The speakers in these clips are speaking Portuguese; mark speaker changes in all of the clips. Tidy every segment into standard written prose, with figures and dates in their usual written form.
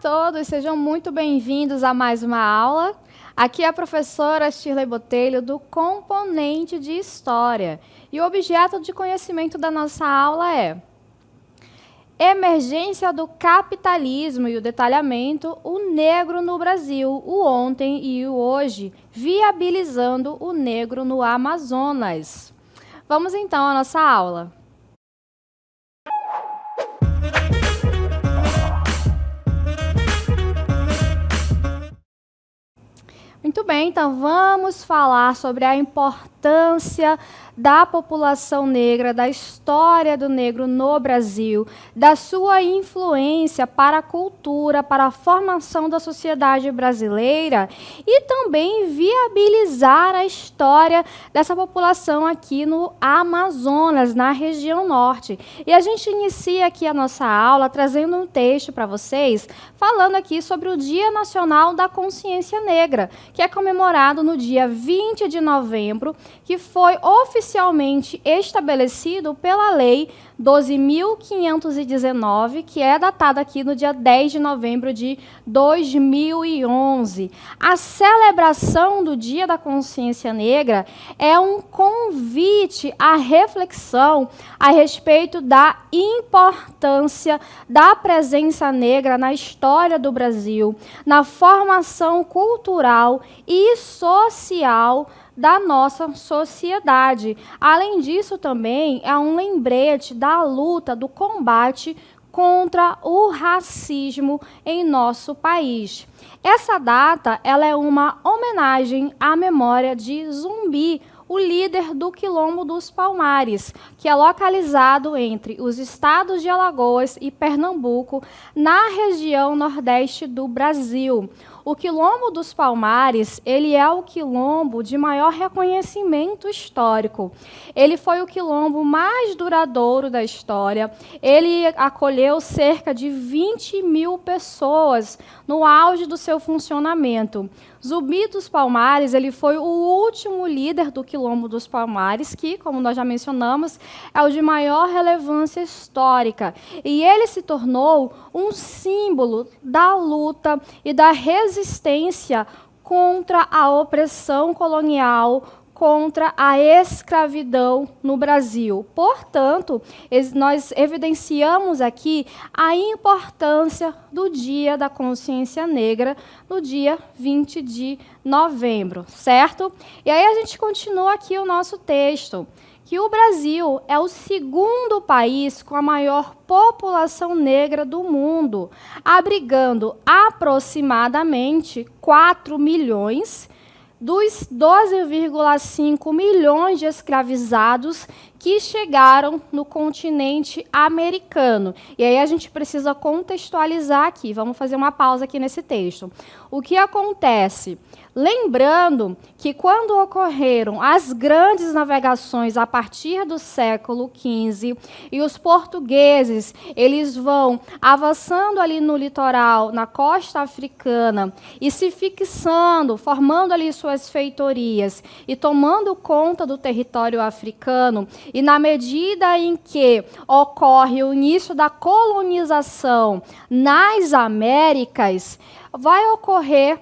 Speaker 1: todos, sejam muito bem-vindos a mais uma aula. Aqui é a professora Shirley Botelho, do componente de História. E o objeto de conhecimento da nossa aula é Emergência do capitalismo e o detalhamento, o negro no Brasil, o ontem e o hoje, viabilizando o negro no Amazonas. Vamos então à nossa aula. Muito bem, então vamos falar sobre a importância da população negra, da história do negro no Brasil, da sua influência para a cultura, para a formação da sociedade brasileira e também viabilizar a história dessa população aqui no Amazonas, na região norte. E a gente inicia aqui a nossa aula trazendo um texto para vocês, falando aqui sobre o Dia Nacional da Consciência Negra, que é comemorado no dia 20 de novembro, que foi oficialmente estabelecido pela Lei 12.519, que é datada aqui no dia 10 de novembro de 2011. A celebração do Dia da Consciência Negra é um convite à reflexão a respeito da importância da presença negra na história do Brasil, na formação cultural e social da nossa sociedade. Além disso, também é um lembrete da luta, do combate contra o racismo em nosso país. Essa data ela é uma homenagem à memória de Zumbi, o líder do Quilombo dos Palmares, que é localizado entre os estados de Alagoas e Pernambuco, na região nordeste do Brasil. O Quilombo dos Palmares, ele é o quilombo de maior reconhecimento histórico. Ele foi o quilombo mais duradouro da história. Ele acolheu cerca de 20 mil pessoas no auge do seu funcionamento. Zumbi dos Palmares, ele foi o último líder do Quilombo dos Palmares, que, como nós já mencionamos, é o de maior relevância histórica. E ele se tornou um símbolo da luta e da resistência contra a opressão colonial, contra a escravidão no Brasil. Portanto, nós evidenciamos aqui a importância do Dia da Consciência Negra, no dia 20 de novembro, certo? E aí a gente continua aqui o nosso texto, que o Brasil é o segundo país com a maior população negra do mundo, abrigando aproximadamente 4 milhões dos 12,5 milhões de escravizados que chegaram no continente americano. E aí a gente precisa contextualizar aqui, vamos fazer uma pausa aqui nesse texto. O que acontece? Lembrando que quando ocorreram as grandes navegações a partir do século XV e os portugueses, eles vão avançando ali no litoral, na costa africana e se fixando, formando ali suas feitorias e tomando conta do território africano, e na medida em que ocorre o início da colonização nas Américas, vai ocorrer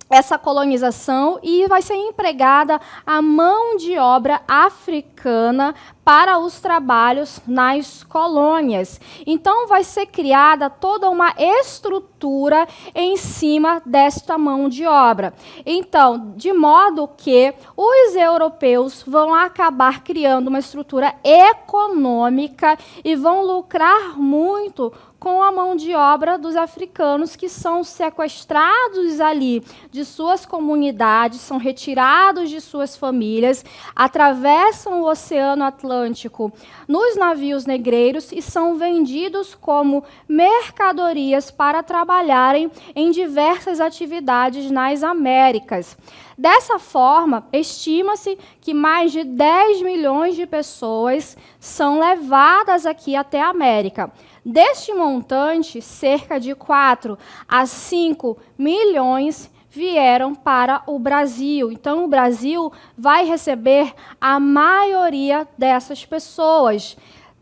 Speaker 1: essa colonização e vai ser empregada a mão de obra africana para os trabalhos nas colônias. Então, vai ser criada toda uma estrutura em cima desta mão de obra. Então, de modo que os europeus vão acabar criando uma estrutura econômica e vão lucrar muito com a mão de obra dos africanos que são sequestrados ali de suas comunidades, são retirados de suas famílias, atravessam o Oceano Atlântico nos navios negreiros e são vendidos como mercadorias para trabalharem em diversas atividades nas Américas. Dessa forma, estima-se que mais de 10 milhões de pessoas são levadas aqui até a América. Deste montante, cerca de 4 a 5 milhões vieram para o Brasil. Então, o Brasil vai receber a maioria dessas pessoas.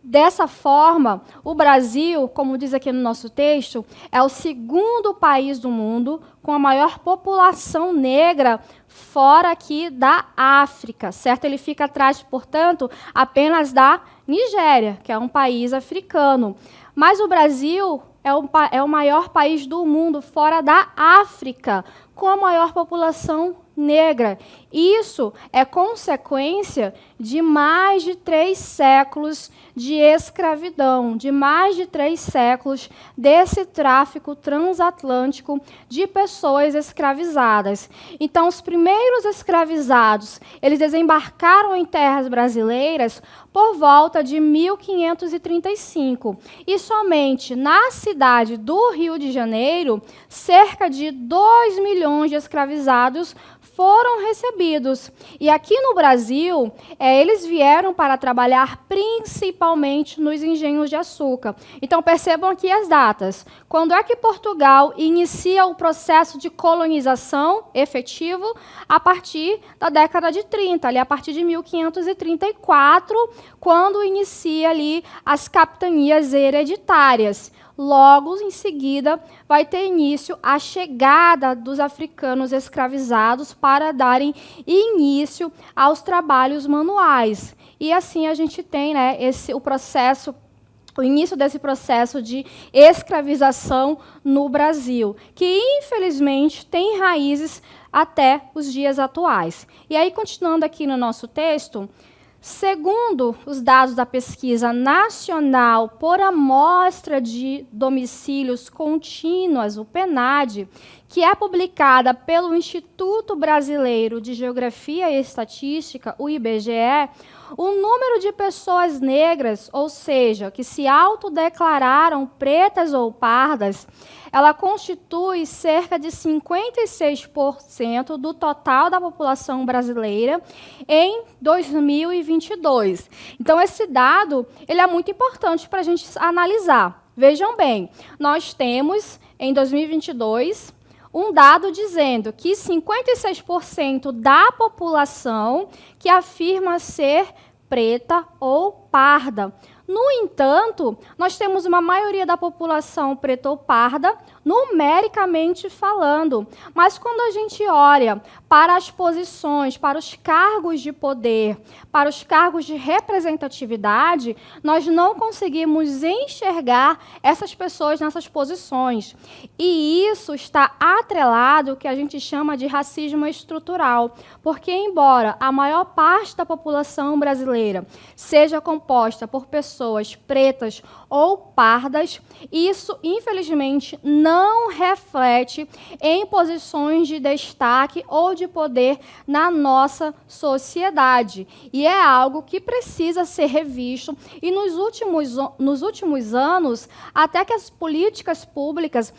Speaker 1: Dessa forma, o Brasil, como diz aqui no nosso texto, é o segundo país do mundo com a maior população negra fora aqui da África, certo? Ele fica atrás, portanto, apenas da Nigéria, que é um país africano. Mas o Brasil é o maior país do mundo fora da África, com a maior população negra. Isso é consequência de mais de 3 séculos de escravidão, de mais de 3 séculos desse tráfico transatlântico de pessoas escravizadas. Então, os primeiros escravizados, eles desembarcaram em terras brasileiras por volta de 1535. E somente na cidade do Rio de Janeiro, cerca de 2 milhões de escravizados foram recebidos. E aqui no Brasil, eles vieram para trabalhar principalmente nos engenhos de açúcar. Então, percebam aqui as datas. Quando é que Portugal inicia o processo de colonização efetivo? A partir da década de 30, ali a partir de 1534, quando inicia ali as capitanias hereditárias. Logo em seguida, vai ter início a chegada dos africanos escravizados para darem início aos trabalhos manuais. E assim a gente tem, né, o início desse processo de escravização no Brasil, que infelizmente tem raízes até os dias atuais. E aí, continuando aqui no nosso texto, segundo os dados da Pesquisa Nacional por Amostra de Domicílios Contínuas, o PNAD, que é publicada pelo Instituto Brasileiro de Geografia e Estatística, o IBGE, o número de pessoas negras, ou seja, que se autodeclararam pretas ou pardas, ela constitui cerca de 56% do total da população brasileira em 2022. Então, esse dado ele é muito importante para a gente analisar. Vejam bem, nós temos, em 2022, um dado dizendo que 56% da população que afirma ser preta ou parda. No entanto, nós temos uma maioria da população preta ou parda, numericamente falando. Mas quando a gente olha para as posições, para os cargos de poder, para os cargos de representatividade, nós não conseguimos enxergar essas pessoas nessas posições. E isso está atrelado ao que a gente chama de racismo estrutural. Porque, embora a maior parte da população brasileira seja composta por pessoas pretas ou pardas, isso, infelizmente, não reflete em posições de destaque ou de poder na nossa sociedade. E é algo que precisa ser revisto. E nos últimos anos, até que as políticas públicas,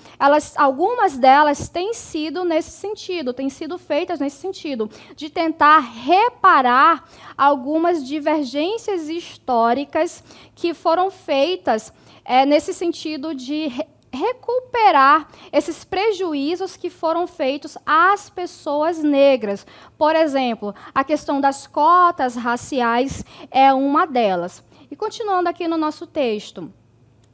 Speaker 1: algumas delas têm sido nesse sentido, têm sido feitas nesse sentido, de tentar reparar algumas divergências históricas que foram feitas nesse sentido de recuperar esses prejuízos que foram feitos às pessoas negras. Por exemplo, a questão das cotas raciais é uma delas. E continuando aqui no nosso texto,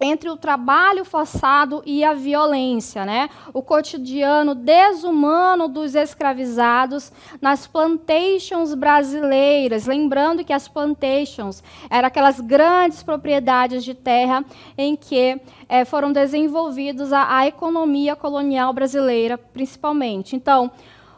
Speaker 1: entre o trabalho forçado e a violência, né? O cotidiano desumano dos escravizados nas plantations brasileiras. Lembrando que as plantations eram aquelas grandes propriedades de terra em que foram desenvolvidos a economia colonial brasileira, principalmente. Então,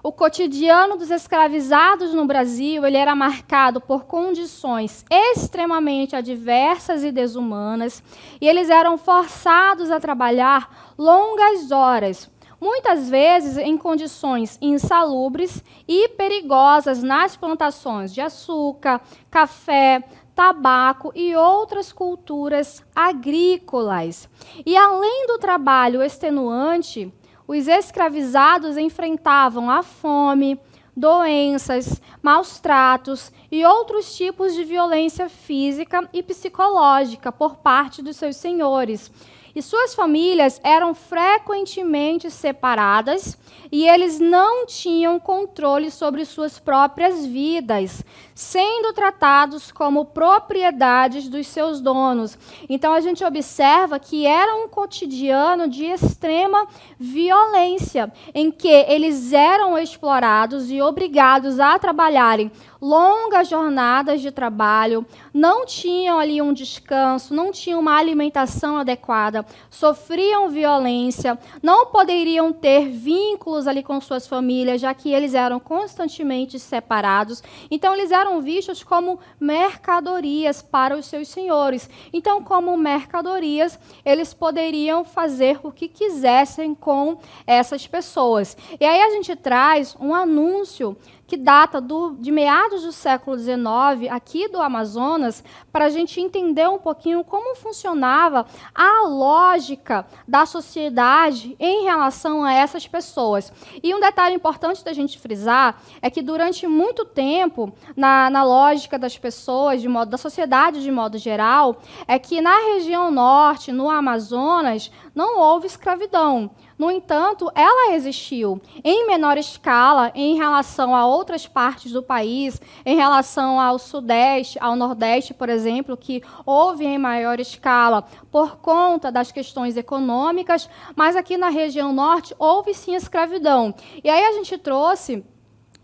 Speaker 1: o cotidiano dos escravizados no Brasil ele era marcado por condições extremamente adversas e desumanas, e eles eram forçados a trabalhar longas horas, muitas vezes em condições insalubres e perigosas nas plantações de açúcar, café, tabaco e outras culturas agrícolas. E além do trabalho extenuante, os escravizados enfrentavam a fome, doenças, maus tratos e outros tipos de violência física e psicológica por parte dos seus senhores. E suas famílias eram frequentemente separadas e eles não tinham controle sobre suas próprias vidas, sendo tratados como propriedades dos seus donos. Então, a gente observa que era um cotidiano de extrema violência, em que eles eram explorados e obrigados a trabalharem longas jornadas de trabalho, não tinham ali um descanso, não tinham uma alimentação adequada, sofriam violência, não poderiam ter vínculos ali com suas famílias, já que eles eram constantemente separados. Então, eles eram vistos como mercadorias para os seus senhores. Então, como mercadorias, eles poderiam fazer o que quisessem com essas pessoas. E aí a gente traz um anúncio que data de meados do século XIX, aqui do Amazonas, para a gente entender um pouquinho como funcionava a lógica da sociedade em relação a essas pessoas. E um detalhe importante da gente frisar é que, durante muito tempo, na lógica das pessoas, da sociedade de modo geral, é que na região norte, no Amazonas, não houve escravidão. No entanto, ela existiu em menor escala em relação a outras partes do país, em relação ao Sudeste, ao Nordeste, por exemplo, que houve em maior escala por conta das questões econômicas, mas aqui na região Norte houve sim escravidão. E aí a gente trouxe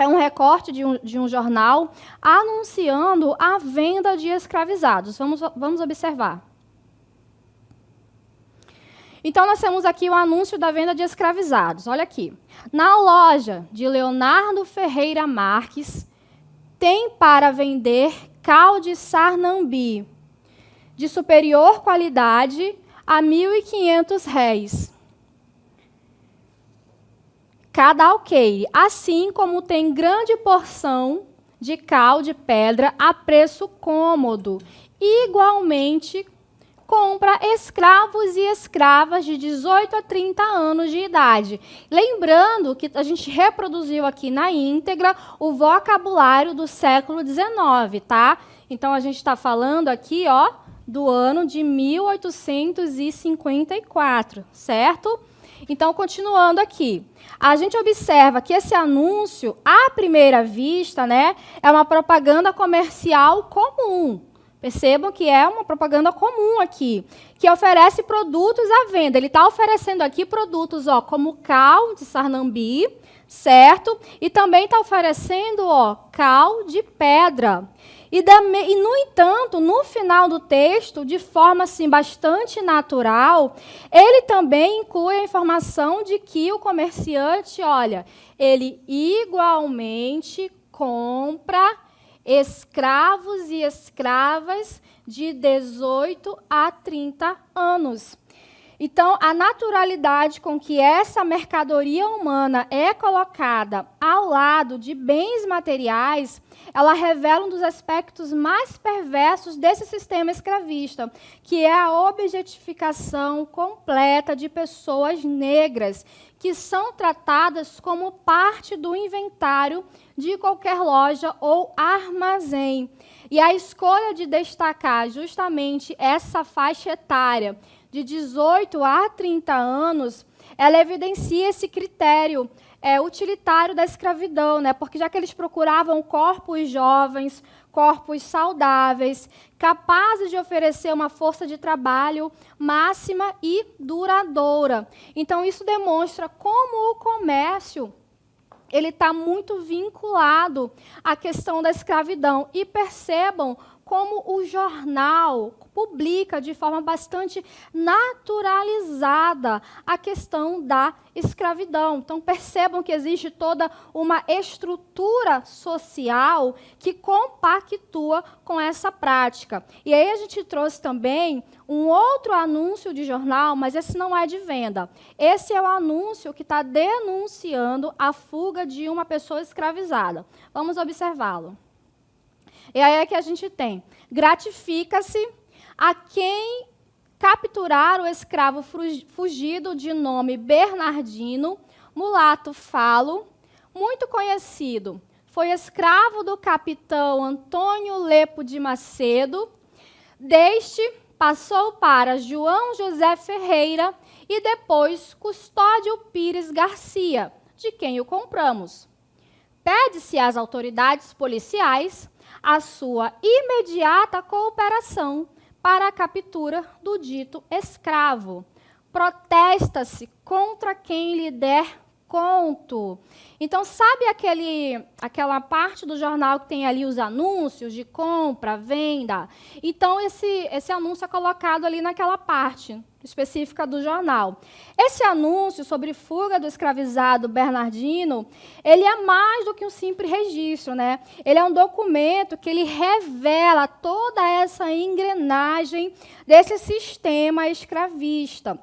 Speaker 1: um recorte de um jornal anunciando a venda de escravizados. Vamos observar. Então, nós temos aqui o anúncio da venda de escravizados. Olha aqui. Na loja de Leonardo Ferreira Marques, tem para vender cal de sarnambi, de superior qualidade, a R$ 1.500. Cada alqueire, assim como tem grande porção de cal de pedra a preço cômodo, igualmente compra escravos e escravas de 18 a 30 anos de idade. Lembrando que a gente reproduziu aqui na íntegra o vocabulário do século XIX, tá? Então, a gente está falando aqui, ó, do ano de 1854, certo? Então, continuando aqui, a gente observa que esse anúncio, à primeira vista, né, é uma propaganda comercial comum. Percebam que é uma propaganda comum aqui, que oferece produtos à venda. Ele está oferecendo aqui produtos, ó, como cal de sarnambi, certo? E também está oferecendo, ó, cal de pedra. E, no entanto, no final do texto, de forma assim, bastante natural, ele também inclui a informação de que o comerciante, olha, ele igualmente compra escravos e escravas de 18 a 30 anos. Então, a naturalidade com que essa mercadoria humana é colocada ao lado de bens materiais, ela revela um dos aspectos mais perversos desse sistema escravista, que é a objetificação completa de pessoas negras, que são tratadas como parte do inventário de qualquer loja ou armazém. E a escolha de destacar justamente essa faixa etária de 18 a 30 anos, ela evidencia esse critério utilitário da escravidão, né? Porque já que eles procuravam corpos jovens, corpos saudáveis, capazes de oferecer uma força de trabalho máxima e duradoura. Então, isso demonstra como o comércio ele está muito vinculado à questão da escravidão. E percebam como o jornal publica de forma bastante naturalizada a questão da escravidão. Então, percebam que existe toda uma estrutura social que compactua com essa prática. E aí a gente trouxe também um outro anúncio de jornal, mas esse não é de venda. Esse é o anúncio que está denunciando a fuga de uma pessoa escravizada. Vamos observá-lo. E aí é que a gente tem: gratifica-se a quem capturar o escravo fugido de nome Bernardino, mulato falo, muito conhecido. Foi escravo do capitão Antônio Lepo de Macedo. Deste passou para João José Ferreira e depois Custódio Pires Garcia, de quem o compramos. Pede-se às autoridades policiais a sua imediata cooperação para a captura do dito escravo. Protesta-se contra quem lhe der conto. Então, sabe aquela parte do jornal que tem ali os anúncios de compra, venda? Então, esse anúncio é colocado ali naquela parte específica do jornal. Esse anúncio sobre fuga do escravizado Bernardino, ele é mais do que um simples registro, né? Ele é um documento que ele revela toda essa engrenagem desse sistema escravista.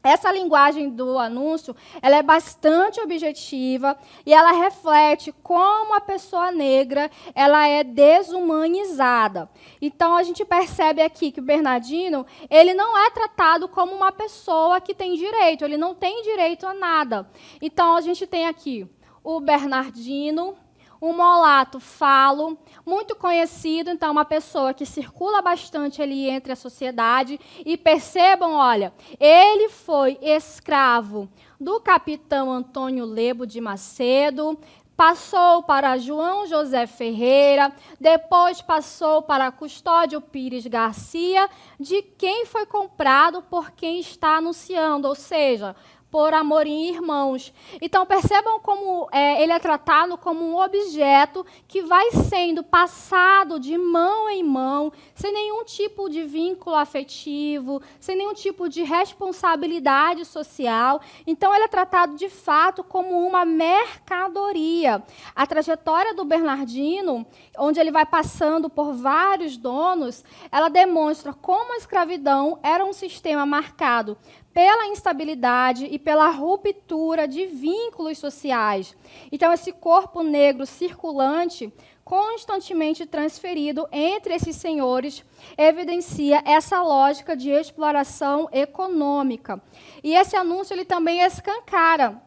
Speaker 1: Essa linguagem do anúncio, ela é bastante objetiva e ela reflete como a pessoa negra ela é desumanizada. Então, a gente percebe aqui que o Bernardino, ele não é tratado como uma pessoa que tem direito, ele não tem direito a nada. Então, a gente tem aqui o Bernardino, um mulato falo, muito conhecido, então uma pessoa que circula bastante ali entre a sociedade. E percebam, olha, ele foi escravo do capitão Antônio Lebo de Macedo, passou para João José Ferreira, depois passou para Custódio Pires Garcia, de quem foi comprado por quem está anunciando, ou seja, por Amorim Irmãos. Então, percebam como ele é tratado como um objeto que vai sendo passado de mão em mão, sem nenhum tipo de vínculo afetivo, sem nenhum tipo de responsabilidade social. Então, ele é tratado, de fato, como uma mercadoria. A trajetória do Bernardino, onde ele vai passando por vários donos, ela demonstra como a escravidão era um sistema marcado pela instabilidade e pela ruptura de vínculos sociais. Então, esse corpo negro circulante, constantemente transferido entre esses senhores, evidencia essa lógica de exploração econômica. E esse anúncio ele também escancara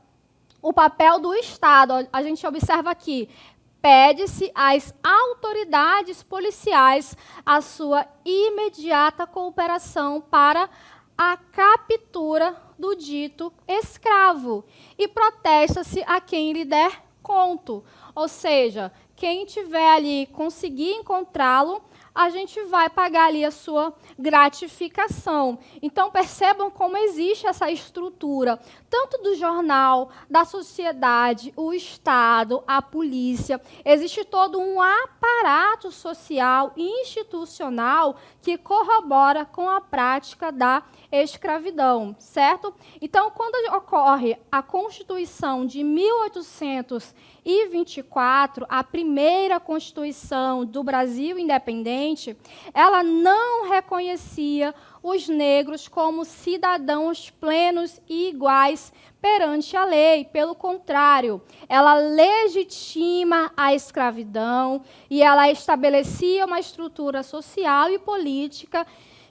Speaker 1: o papel do Estado. A gente observa aqui, pede-se às autoridades policiais a sua imediata cooperação para a captura do dito escravo e protesta-se a quem lhe der conto. Ou seja, quem tiver ali, conseguir encontrá-lo, a gente vai pagar ali a sua gratificação. Então, percebam como existe essa estrutura, tanto do jornal, da sociedade, o Estado, a polícia. Existe todo um aparato social e institucional que corrobora com a prática da escravidão, certo? Então, quando ocorre a Constituição de 1824, a primeira Constituição do Brasil independente, ela não reconhecia os negros como cidadãos plenos e iguais perante a lei. Pelo contrário, ela legitima a escravidão e ela estabelecia uma estrutura social e política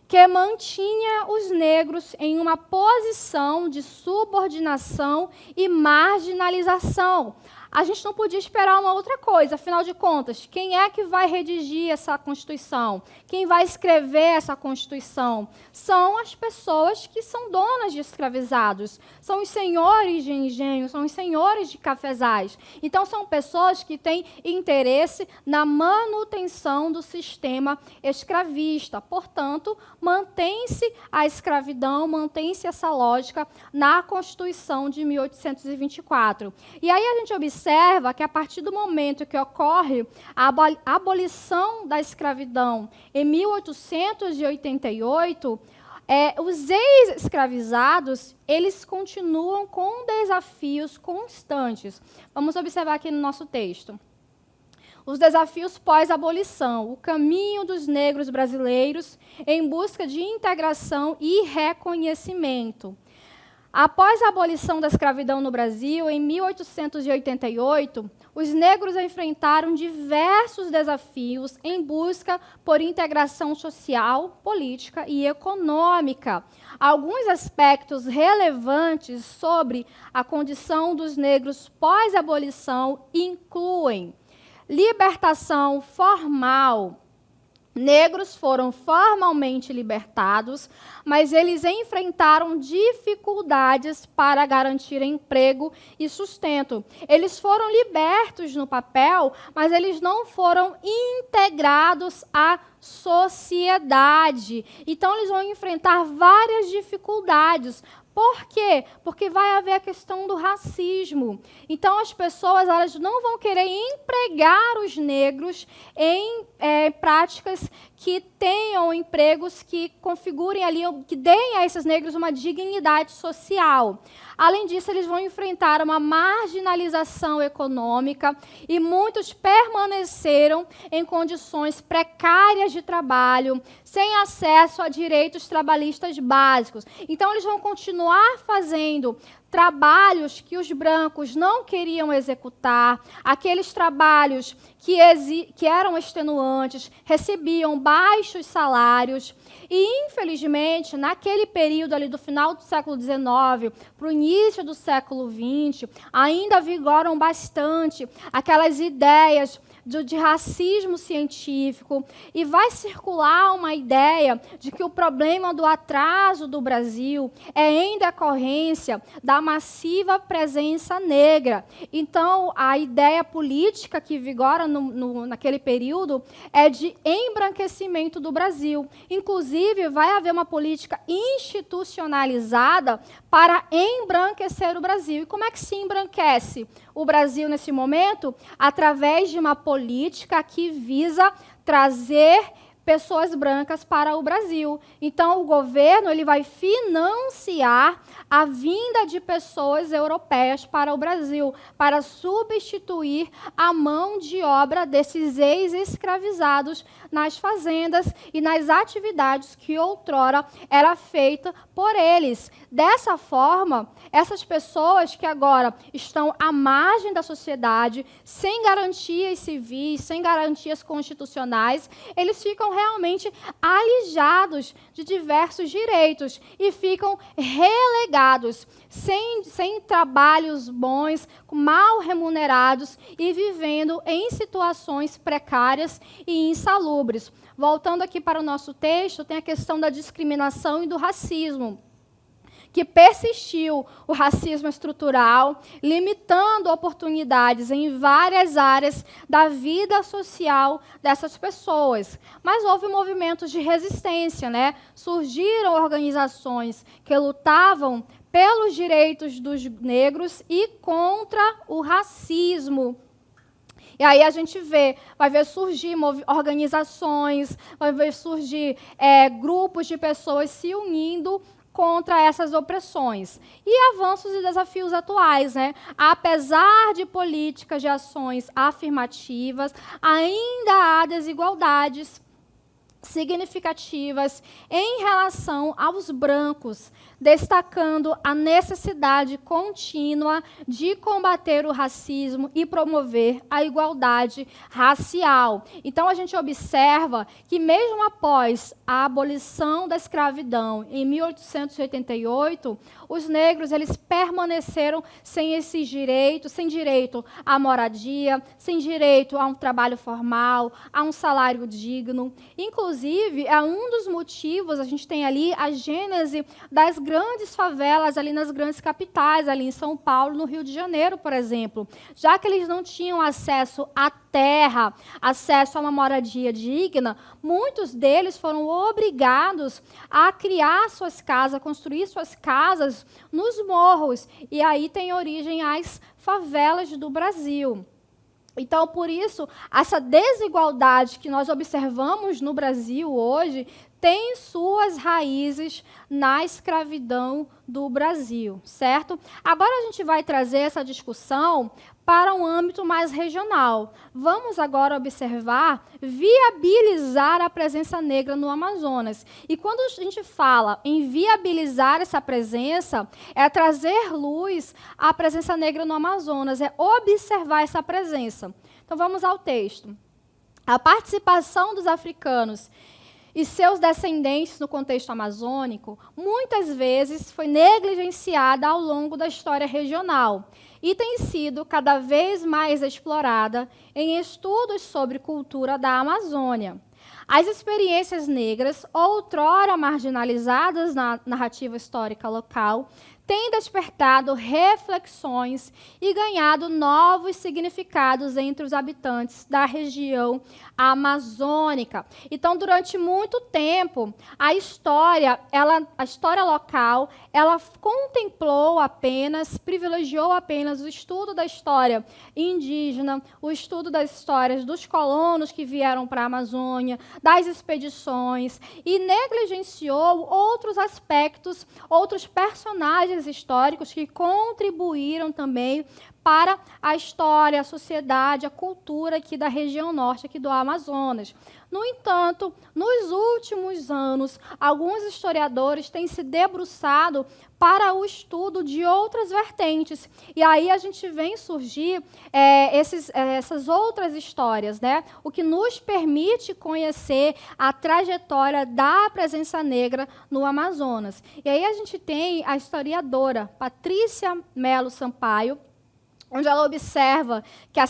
Speaker 1: que mantinha os negros em uma posição de subordinação e marginalização. A gente não podia esperar uma outra coisa, afinal de contas, quem é que vai redigir essa Constituição? Quem vai escrever essa Constituição? São as pessoas que são donas de escravizados, são os senhores de engenho, são os senhores de cafezais. Então, são pessoas que têm interesse na manutenção do sistema escravista. Portanto, mantém-se a escravidão, mantém-se essa lógica na Constituição de 1824. E aí a gente observa que, a partir do momento que ocorre a abolição da escravidão em 1888, os ex-escravizados, eles continuam com desafios constantes. Vamos observar aqui no nosso texto. Os desafios pós-abolição, o caminho dos negros brasileiros em busca de integração e reconhecimento. Após a abolição da escravidão no Brasil, em 1888, os negros enfrentaram diversos desafios em busca por integração social, política e econômica. Alguns aspectos relevantes sobre a condição dos negros pós-abolição incluem libertação formal, Negros foram formalmente libertados, mas eles enfrentaram dificuldades para garantir emprego e sustento. Eles foram libertos no papel, mas eles não foram integrados à sociedade. Então, eles vão enfrentar várias dificuldades. Por quê? Porque vai haver a questão do racismo. Então, as pessoas elas não vão querer empregar os negros em práticas que tenham empregos que configurem ali, que deem a esses negros uma dignidade social. Além disso, eles vão enfrentar uma marginalização econômica e muitos permaneceram em condições precárias de trabalho, sem acesso a direitos trabalhistas básicos. Então, eles vão continuar fazendo trabalhos que os brancos não queriam executar, aqueles trabalhos que eram extenuantes, recebiam baixos salários. E, infelizmente, naquele período ali do final do século XIX para o início do século XX, ainda vigoram bastante aquelas ideias de racismo científico, e vai circular uma ideia de que o problema do atraso do Brasil é em decorrência da massiva presença negra. Então, a ideia política que vigora naquele período é de embranquecimento do Brasil. Inclusive, vai haver uma política institucionalizada para embranquecer o Brasil. E como é que se embranquece o Brasil nesse momento? Através de uma política que visa trazer pessoas brancas para o Brasil. Então, o governo ele vai financiar a vinda de pessoas europeias para o Brasil, para substituir a mão de obra desses ex-escravizados nas fazendas e nas atividades que outrora era feita por eles. Dessa forma, essas pessoas que agora estão à margem da sociedade, sem garantias civis, sem garantias constitucionais, eles ficam realmente alijados de diversos direitos e ficam relegados, sem trabalhos bons, mal remunerados e vivendo em situações precárias e insalubres. Voltando aqui para o nosso texto, tem a questão da discriminação e do racismo, que persistiu o racismo estrutural, limitando oportunidades em várias áreas da vida social dessas pessoas. Mas houve movimentos de resistência, né? Surgiram organizações que lutavam pelos direitos dos negros e contra o racismo. E aí a gente vai ver surgir organizações, vai ver surgir grupos de pessoas se unindo contra essas opressões. E avanços e desafios atuais, né? Apesar de políticas de ações afirmativas, ainda há desigualdades significativas em relação aos brancos, destacando a necessidade contínua de combater o racismo e promover a igualdade racial. Então, a gente observa que, mesmo após a abolição da escravidão, em 1888, os negros eles permaneceram sem esses direitos, sem direito à moradia, sem direito a um trabalho formal, a um salário digno. Inclusive, é um dos motivos, a gente tem ali a gênese das grandes favelas ali nas grandes capitais, ali em São Paulo, no Rio de Janeiro, por exemplo. Já que eles não tinham acesso à terra, acesso a uma moradia digna, muitos deles foram obrigados a criar suas casas, a construir suas casas nos morros. E aí tem origem as favelas do Brasil. Então, por isso, essa desigualdade que nós observamos no Brasil hoje tem suas raízes na escravidão do Brasil, certo? Agora a gente vai trazer essa discussão para um âmbito mais regional. Vamos agora observar viabilizar a presença negra no Amazonas. E quando a gente fala em viabilizar essa presença, é trazer luz à presença negra no Amazonas, é observar essa presença. Então vamos ao texto. A participação dos africanos e seus descendentes no contexto amazônico, muitas vezes foi negligenciada ao longo da história regional e tem sido cada vez mais explorada em estudos sobre cultura da Amazônia. As experiências negras, outrora marginalizadas na narrativa histórica local, têm despertado reflexões e ganhado novos significados entre os habitantes da região amazônica. Então, durante muito tempo, a história local, ela contemplou apenas, privilegiou apenas o estudo da história indígena, o estudo das histórias dos colonos que vieram para a Amazônia, das expedições, e negligenciou outros aspectos, outros personagens históricos que contribuíram também para a história, a sociedade, a cultura aqui da região norte, aqui do Amazonas. No entanto, nos últimos anos, alguns historiadores têm se debruçado para o estudo de outras vertentes. E aí a gente vem surgir essas outras histórias, né? O que nos permite conhecer a trajetória da presença negra no Amazonas. E aí a gente tem a historiadora Patrícia Melo Sampaio, onde ela observa que na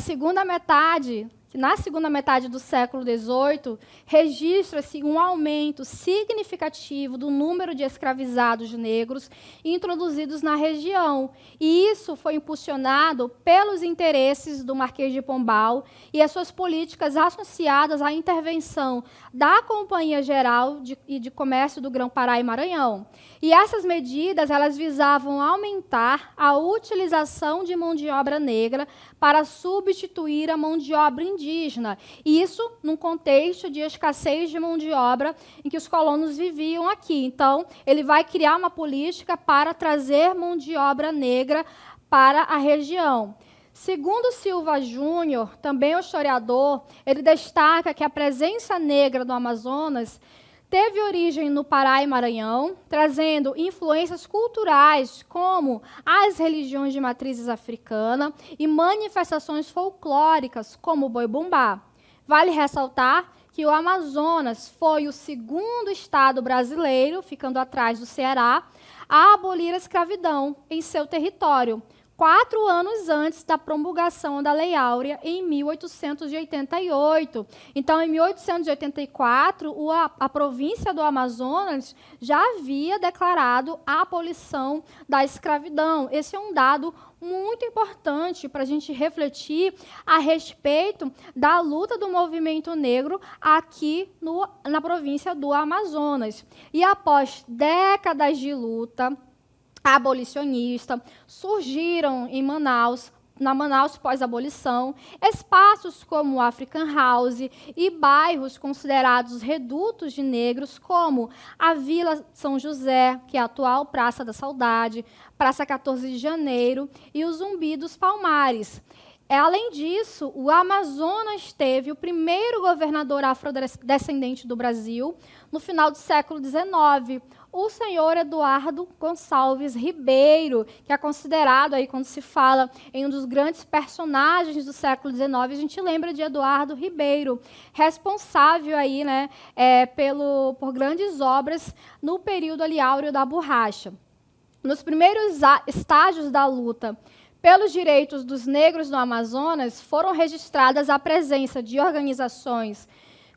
Speaker 1: segunda metade do século XVIII, registra-se um aumento significativo do número de escravizados negros introduzidos na região. E isso foi impulsionado pelos interesses do Marquês de Pombal e as suas políticas associadas à intervenção da Companhia Geral de Comércio do Grão-Pará e Maranhão. E essas medidas, elas visavam aumentar a utilização de mão de obra negra para substituir a mão de obra indígena. E isso num contexto de escassez de mão de obra em que os colonos viviam aqui. Então, ele vai criar uma política para trazer mão de obra negra para a região. Segundo Silva Júnior, também o historiador, ele destaca que a presença negra no Amazonas teve origem no Pará e Maranhão, trazendo influências culturais como as religiões de matrizes africana e manifestações folclóricas como o boi-bumbá. Vale ressaltar que o Amazonas foi o segundo estado brasileiro, ficando atrás do Ceará, a abolir a escravidão em seu território, 4 anos antes da promulgação da Lei Áurea, em 1888. Então, em 1884, a província do Amazonas já havia declarado a abolição da escravidão. Esse é um dado muito importante para a gente refletir a respeito da luta do movimento negro aqui na província do Amazonas. E após décadas de luta abolicionista, surgiram em Manaus, na Manaus pós-abolição, espaços como o African House e bairros considerados redutos de negros, como a Vila São José, que é a atual Praça da Saudade, Praça 14 de Janeiro e o Zumbi dos Palmares. Além disso, o Amazonas teve o primeiro governador afrodescendente do Brasil no final do século XIX, o senhor Eduardo Gonçalves Ribeiro, que é considerado, aí, quando se fala em um dos grandes personagens do século XIX, a gente lembra de Eduardo Ribeiro, responsável aí, né, por grandes obras no período ali áureo da borracha. Nos primeiros estágios da luta pelos direitos dos negros no Amazonas, foram registradas a presença de organizações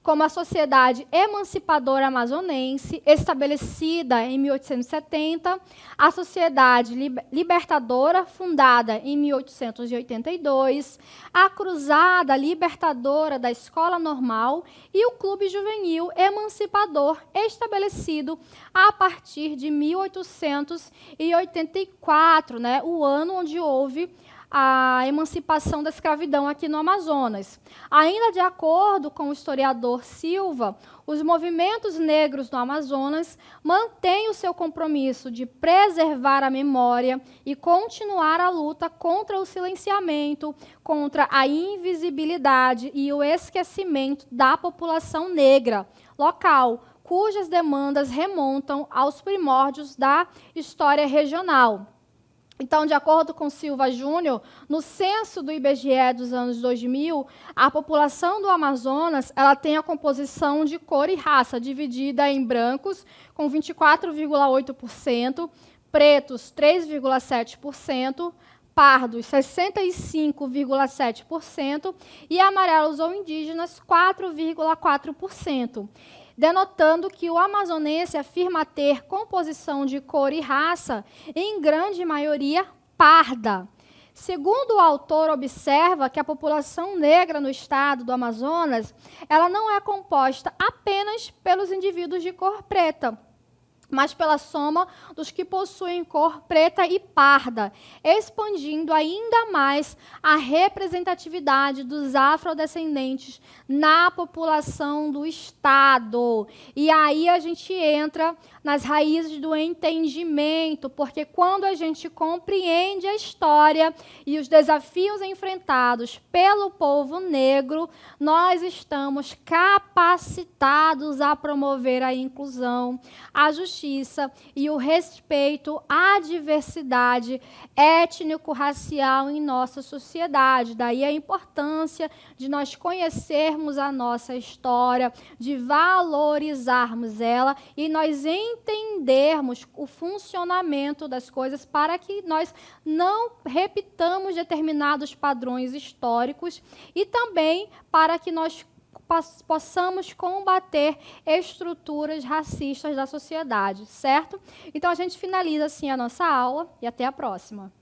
Speaker 1: como a Sociedade Emancipadora Amazonense, estabelecida em 1870, a Sociedade Libertadora, fundada em 1882, a Cruzada Libertadora da Escola Normal e o Clube Juvenil Emancipador, estabelecido a partir de 1884, né, o ano onde houve a emancipação da escravidão aqui no Amazonas. Ainda de acordo com o historiador Silva, os movimentos negros no Amazonas mantêm o seu compromisso de preservar a memória e continuar a luta contra o silenciamento, contra a invisibilidade e o esquecimento da população negra local, cujas demandas remontam aos primórdios da história regional. Então, de acordo com Silva Júnior, no censo do IBGE dos anos 2000, a população do Amazonas ela tem a composição de cor e raça, dividida em brancos, com 24,8%, pretos, 3,7%, pardos 65,7% e amarelos ou indígenas 4,4%, denotando que o amazonense afirma ter composição de cor e raça, em grande maioria parda. Segundo o autor, observa que a população negra no estado do Amazonas, ela não é composta apenas pelos indivíduos de cor preta, mas pela soma dos que possuem cor preta e parda, expandindo ainda mais a representatividade dos afrodescendentes na população do Estado. E aí a gente entra nas raízes do entendimento, porque quando a gente compreende a história e os desafios enfrentados pelo povo negro, nós estamos capacitados a promover a inclusão, a justiça e o respeito à diversidade étnico-racial em nossa sociedade. Daí a importância de nós conhecermos a nossa história, de valorizarmos ela e nós entendermos o funcionamento das coisas para que nós não repitamos determinados padrões históricos e também para que nós possamos combater estruturas racistas da sociedade, certo? Então, a gente finaliza assim a nossa aula e até a próxima.